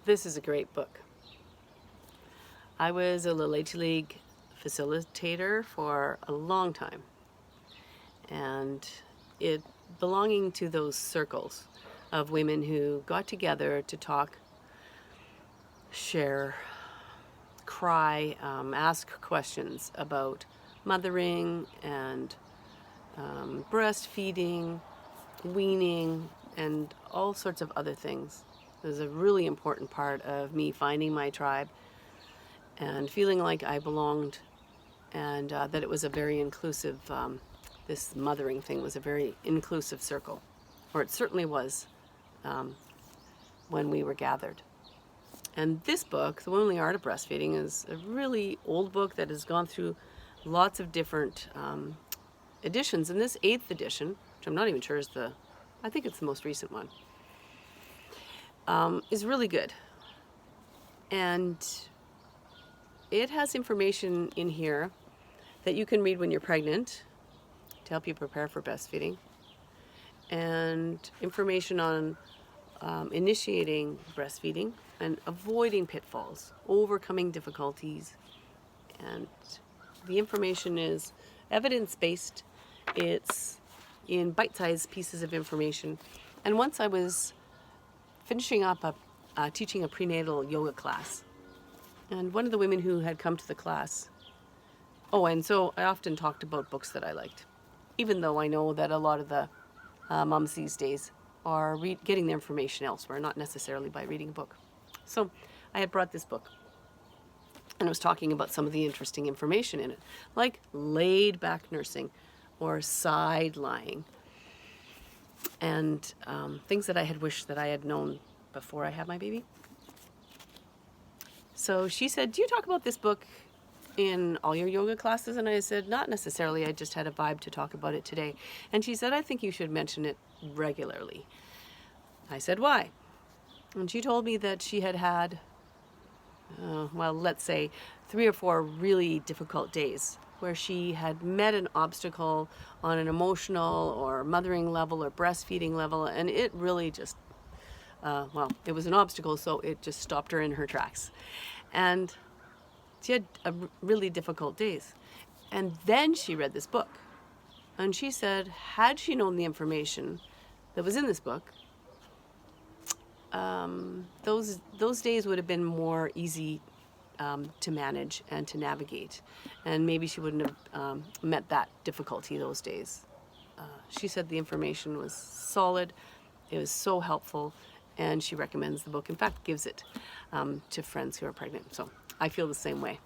This is a great book. I was a Leche League facilitator for a long time, and it belonging to those circles of women who got together to talk, share, cry, ask questions about mothering and breastfeeding, weaning, and all sorts of other things. It was a really important part of me finding my tribe and feeling like I belonged, and that it was a very inclusive, this mothering thing was a very inclusive circle, or it certainly was when we were gathered. And this book, The Womanly Art of Breastfeeding, is a really old book that has gone through lots of different editions. And this 8th edition, which I'm not even sure is I think it's the most recent one, is really good. And it has information in here that you can read when you're pregnant to help you prepare for breastfeeding, and information on initiating breastfeeding and avoiding pitfalls, overcoming difficulties. And the information is evidence-based. It's in bite-sized pieces of information. And once I was finishing up teaching a prenatal yoga class, and one of the women who had come to the class, and so I often talked about books that I liked, even though I know that a lot of the moms these days are getting their information elsewhere, not necessarily by reading a book. So I had brought this book, and I was talking about some of the interesting information in it, like laid back nursing or side lying, and things that I had wished that I had known before I had my baby. So she said, "Do you talk about this book in all your yoga classes?" And I said, "Not necessarily, I just had a vibe to talk about it today." And she said, "I think you should mention it regularly." I said, "Why?" And she told me that she had let's say 3 or 4 really difficult days where she had met an obstacle on an emotional or mothering level or breastfeeding level, and it really just, it was an obstacle, so it just stopped her in her tracks. And she had really difficult days. And then she read this book, and she said, had she known the information that was in this book, those days would have been more easy to manage and to navigate, and maybe she wouldn't have met that difficulty those days. She said the information was solid, it was so helpful, and she recommends the book. In fact, gives it to friends who are pregnant. So I feel the same way.